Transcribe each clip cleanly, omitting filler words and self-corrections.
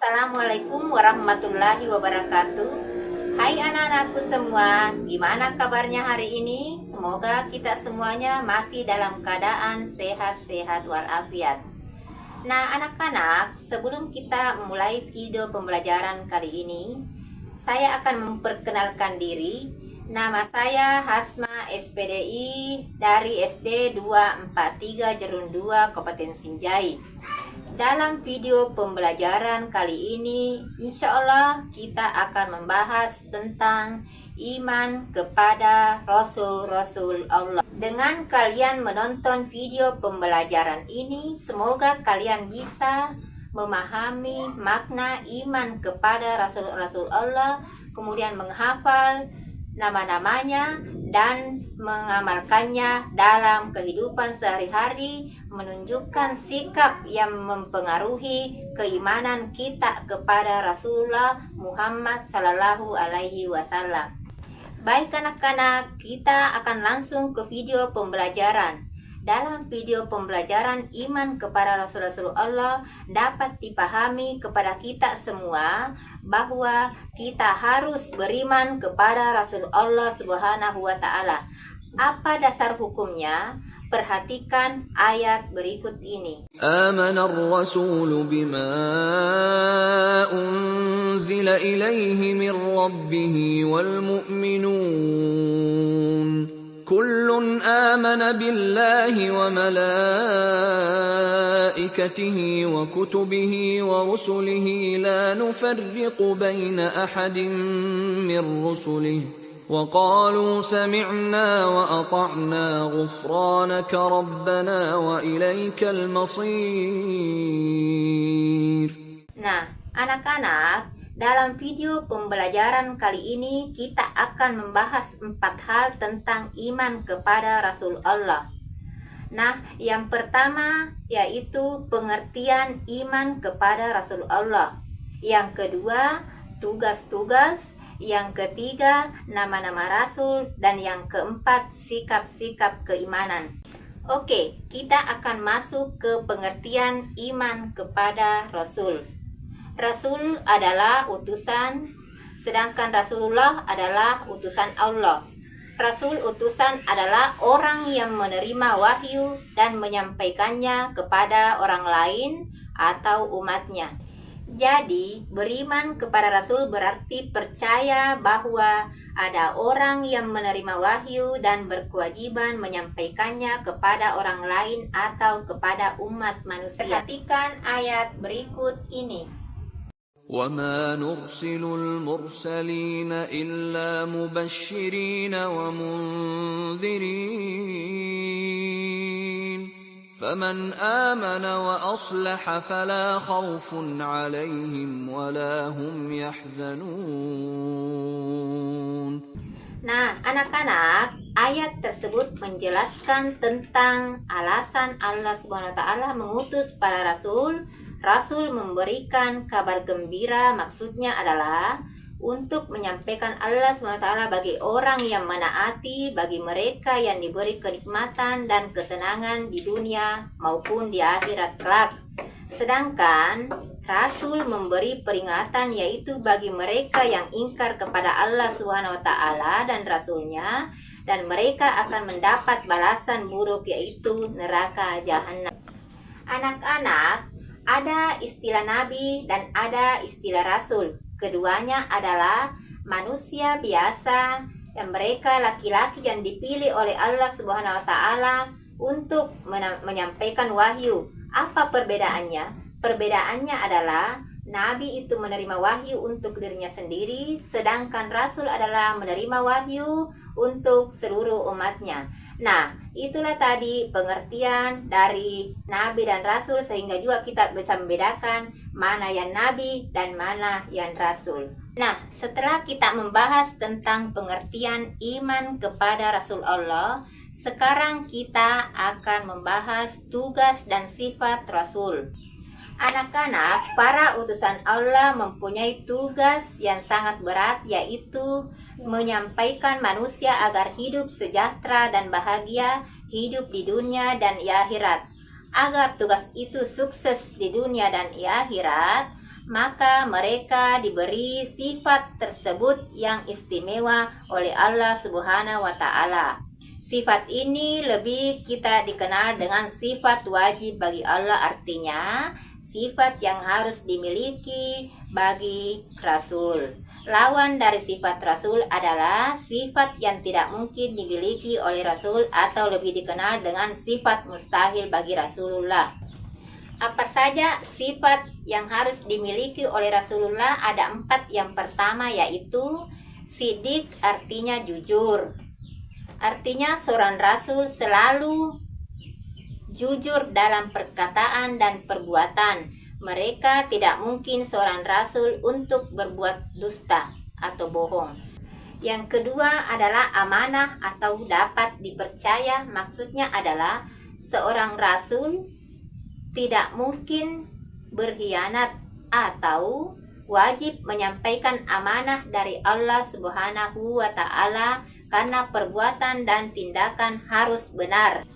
Assalamualaikum warahmatullahi wabarakatuh. Hai anak-anakku semua, gimana kabarnya hari ini? Semoga kita semuanya masih dalam keadaan sehat-sehat walafiat. Nah anak-anak, sebelum kita memulai video pembelajaran kali ini, saya akan memperkenalkan diri. Nama saya Hasma SPDI dari SD 243 Jerun 2 Kabupaten Sinjai. Dalam video pembelajaran kali ini, insya Allah kita akan membahas tentang iman kepada Rasul-Rasul Allah. Dengan kalian menonton video pembelajaran ini, semoga kalian bisa memahami makna iman kepada Rasul-Rasul Allah, kemudian menghafal nama-namanya dan mengamalkannya dalam kehidupan sehari-hari, menunjukkan sikap yang mempengaruhi keimanan kita kepada Rasulullah Muhammad Sallallahu Alaihi Wasallam. Baik anak-anak, kita akan langsung ke video pembelajaran. Dalam video pembelajaran iman kepada Rasul-Rasul Allah dapat dipahami kepada kita semua bahwa kita harus beriman kepada Rasul Allah Subhanahu wa Ta'ala. Apa dasar hukumnya? Perhatikan ayat berikut ini. Amanar Rasul bima unzila ilaihi min rabbih wal mu'minun. Kullun amana billahi wa malaikatihi wa kutubihi wa rusulihi la nufarriqu baina ahadin min rusulihi wa qalu sami'na wa ata'na ghufranaka rabbana wa ilaikal masir. Nah, anak-anak, dalam video pembelajaran kali ini kita akan membahas 4 hal tentang iman kepada Rasul Allah. Nah, yang pertama yaitu pengertian iman kepada Rasul Allah. Yang kedua, tugas-tugas. Yang ketiga, nama-nama Rasul. Dan yang keempat, sikap-sikap keimanan. Oke, kita akan masuk ke pengertian iman kepada Rasul. Rasul adalah utusan, sedangkan Rasulullah adalah utusan Allah. Rasul utusan adalah orang yang menerima wahyu dan menyampaikannya kepada orang lain atau umatnya. Jadi, beriman kepada Rasul berarti percaya bahwa ada orang yang menerima wahyu dan berkewajiban menyampaikannya kepada orang lain atau kepada umat manusia. Perhatikan ayat berikut ini. وَمَا نُرْسِلُ الْمُرْسَلِينَ إِلَّا مُبَشِّرِينَ وَمُنذِرِينَ فَمَنْ آمَنَ وَأَصْلَحَ فَلَا خَوْفٌ عَلَيْهِمْ وَلَا هُمْ يَحْزَنُونَ. Nah, anak-anak, ayat tersebut menjelaskan tentang alasan Allah SWT mengutus para rasul. Rasul memberikan kabar gembira, maksudnya adalah untuk menyampaikan Allah SWT bagi orang yang menaati, bagi mereka yang diberi kenikmatan dan kesenangan di dunia maupun di akhirat kelak. Sedangkan Rasul memberi peringatan yaitu bagi mereka yang ingkar kepada Allah SWT dan Rasulnya, dan mereka akan mendapat balasan buruk yaitu neraka jahanam. Anak-anak, ada istilah nabi dan ada istilah rasul. Keduanya adalah manusia biasa yang mereka laki-laki yang dipilih oleh Allah Subhanahu wa Ta'ala untuk menyampaikan wahyu. Apa perbedaannya? Perbedaannya adalah nabi itu menerima wahyu untuk dirinya sendiri, sedangkan rasul adalah menerima wahyu untuk seluruh umatnya. Nah, itulah tadi pengertian dari nabi dan rasul, sehingga juga kita bisa membedakan mana yang nabi dan mana yang rasul. Nah, setelah kita membahas tentang pengertian iman kepada Rasul Allah, sekarang kita akan membahas tugas dan sifat Rasul. Anak-anak, para utusan Allah mempunyai tugas yang sangat berat, yaitu menyampaikan manusia agar hidup sejahtera dan bahagia, hidup di dunia dan di akhirat. Agar tugas itu sukses di dunia dan di akhirat, maka mereka diberi sifat tersebut yang istimewa oleh Allah Subhanahu wa Ta'ala. Sifat ini lebih kita dikenal dengan sifat wajib bagi Allah, artinya sifat yang harus dimiliki bagi Rasul. Lawan dari sifat Rasul adalah sifat yang tidak mungkin dimiliki oleh Rasul atau lebih dikenal dengan sifat mustahil bagi Rasulullah. Apa saja sifat yang harus dimiliki oleh Rasulullah? Ada 4. Yang pertama yaitu sidik, artinya jujur. Artinya seorang Rasul selalu jujur dalam perkataan dan perbuatan. Mereka tidak mungkin seorang Rasul untuk berbuat dusta atau bohong. Yang kedua adalah amanah atau dapat dipercaya. Maksudnya adalah seorang Rasul tidak mungkin berkhianat atau wajib menyampaikan amanah dari Allah Subhanahu wa Ta'ala karena perbuatan dan tindakan harus benar.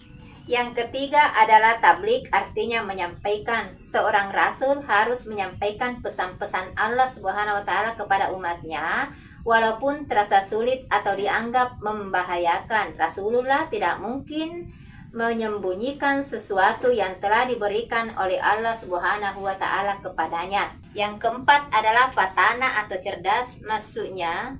Yang ketiga adalah tabligh, artinya menyampaikan. Seorang rasul harus menyampaikan pesan-pesan Allah Subhanahu wa Ta'ala kepada umatnya walaupun terasa sulit atau dianggap membahayakan. Rasulullah tidak mungkin menyembunyikan sesuatu yang telah diberikan oleh Allah Subhanahu wa Ta'ala kepadanya. Yang keempat adalah fatana atau cerdas, maksudnya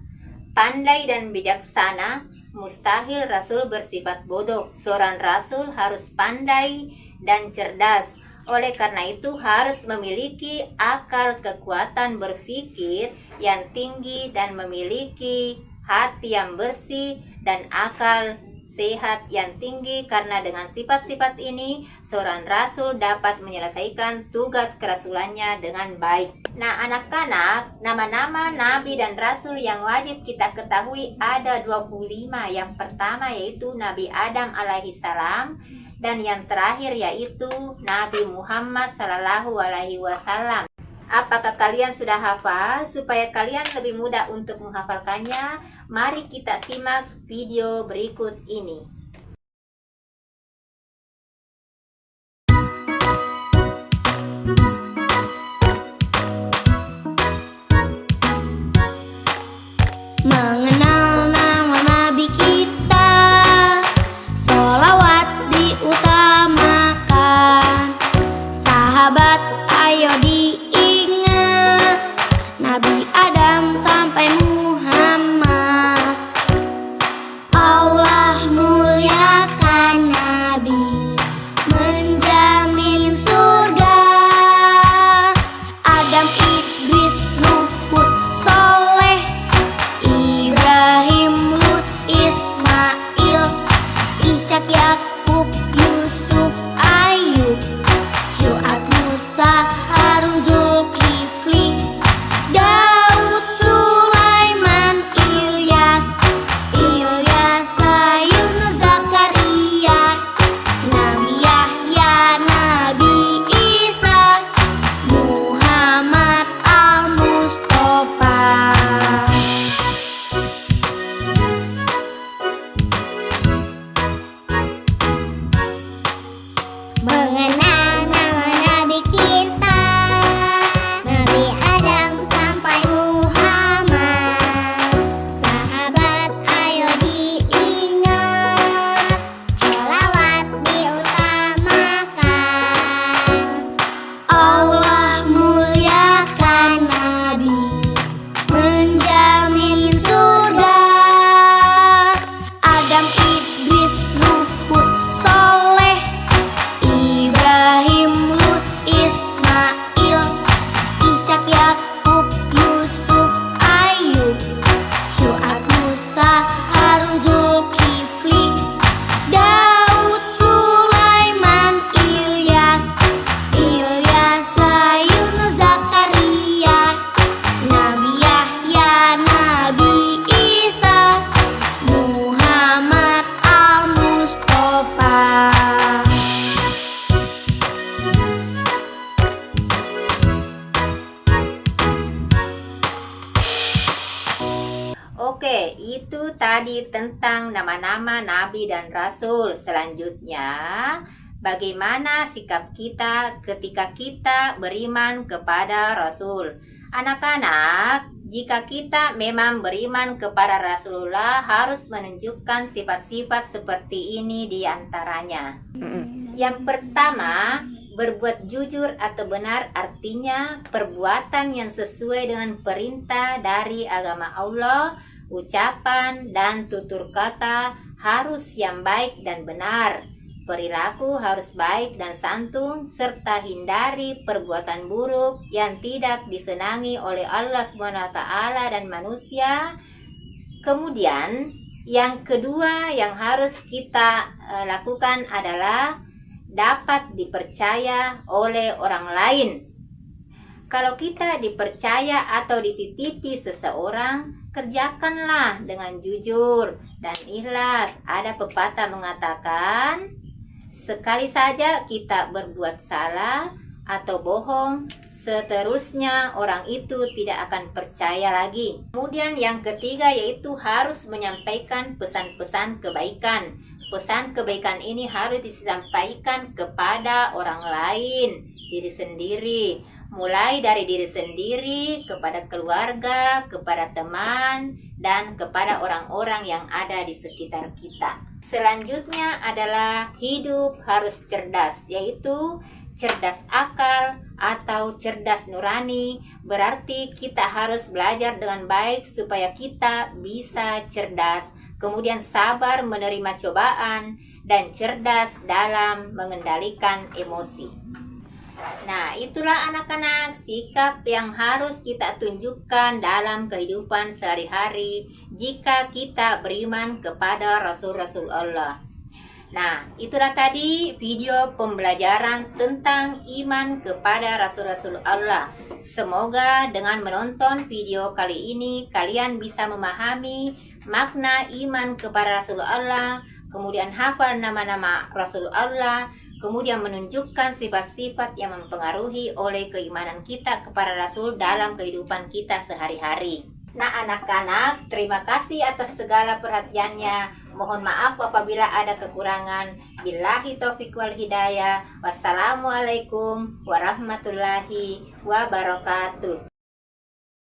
pandai dan bijaksana. Mustahil Rasul bersifat bodoh. Seorang Rasul harus pandai dan cerdas. Oleh karena itu harus memiliki akal kekuatan berpikir yang tinggi dan memiliki hati yang bersih dan akal sehat yang tinggi, karena dengan sifat-sifat ini seorang rasul dapat menyelesaikan tugas kerasulannya dengan baik. Nah anak-anak, nama-nama nabi dan rasul yang wajib kita ketahui ada 25. Yang pertama yaitu Nabi Adam alaihissalam, dan yang terakhir yaitu Nabi Muhammad sallallahu alaihi wasallam. Apakah kalian sudah hafal? Supaya kalian lebih mudah untuk menghafalkannya, mari kita simak video berikut ini. Mengenal nama Nabi kita, sholawat diutamakan. Sahabat ayo diingat, Nabi Adam sampai Muhammad. Allah muliakan Nabi, menjamin surga. Adam, Idris, Nuh, Hud, Soleh, Ibrahim, Lut, Ismail, Ishak, Yakub, Yusuf, Ayub, Syu'aib, Musa, Harun, Zulkifli, Daud, Sulaiman, Ilyas, Yunus, Zakaria, Nabi Yahya, Nabi Isa, Muhammad al-Mustafa. Mengenal nama Nabi kita, Nabi Adam sampai Muhammad. Sahabat ayo diingat, sholawat diutamakan. Allah muliakan Nabi, menjamin surga. Adam, Idris, Nuh, Hud, Soleh, Ibrahim, Lut, Ismail, Ishak, Yakub, Yusuf, Ayub, Syu'aib, Musa, Harun, Zulkifli, Daud, Sulaiman, Ilyas, Yunus, Zakaria, Nabi Yahya, Nabi Isa, Muhammad al-Mustafa. Oke, itu tadi tentang nama-nama nabi dan rasul. Selanjutnya, bagaimana sikap kita ketika kita beriman kepada Rasul. Anak-anak, jika kita memang beriman kepada Rasulullah, harus menunjukkan sifat-sifat seperti ini di antaranya. Yang pertama, berbuat jujur atau benar artinya perbuatan yang sesuai dengan perintah dari agama Allah, ucapan dan tutur kata harus yang baik dan benar. Perilaku harus baik dan santun, serta hindari perbuatan buruk yang tidak disenangi oleh Allah SWT dan manusia. Kemudian, yang kedua yang harus kita lakukan adalah dapat dipercaya oleh orang lain. Kalau kita dipercaya atau dititipi seseorang, kerjakanlah dengan jujur dan ikhlas. Ada pepatah mengatakan, sekali saja kita berbuat salah atau bohong, seterusnya orang itu tidak akan percaya lagi. Kemudian yang ketiga yaitu harus menyampaikan pesan-pesan kebaikan. Pesan kebaikan ini harus disampaikan kepada orang lain, diri sendiri. Mulai dari diri sendiri, kepada keluarga, kepada teman, dan kepada orang-orang yang ada di sekitar kita. Selanjutnya adalah hidup harus cerdas, yaitu cerdas akal atau cerdas nurani. Berarti kita harus belajar dengan baik supaya kita bisa cerdas, kemudian sabar menerima cobaan, dan cerdas dalam mengendalikan emosi. Nah, itulah anak-anak sikap yang harus kita tunjukkan dalam kehidupan sehari-hari jika kita beriman kepada Rasul-Rasul Allah. Nah, itulah tadi video pembelajaran tentang iman kepada Rasul-Rasul Allah. Semoga dengan menonton video kali ini kalian bisa memahami makna iman kepada Rasul Allah, kemudian hafal nama-nama Rasul Allah, kemudian menunjukkan sifat-sifat yang mempengaruhi oleh keimanan kita kepada Rasul dalam kehidupan kita sehari-hari. Nah anak-anak, terima kasih atas segala perhatiannya. Mohon maaf apabila ada kekurangan. Billahi taufiq wal hidayah. Wassalamualaikum warahmatullahi wabarakatuh.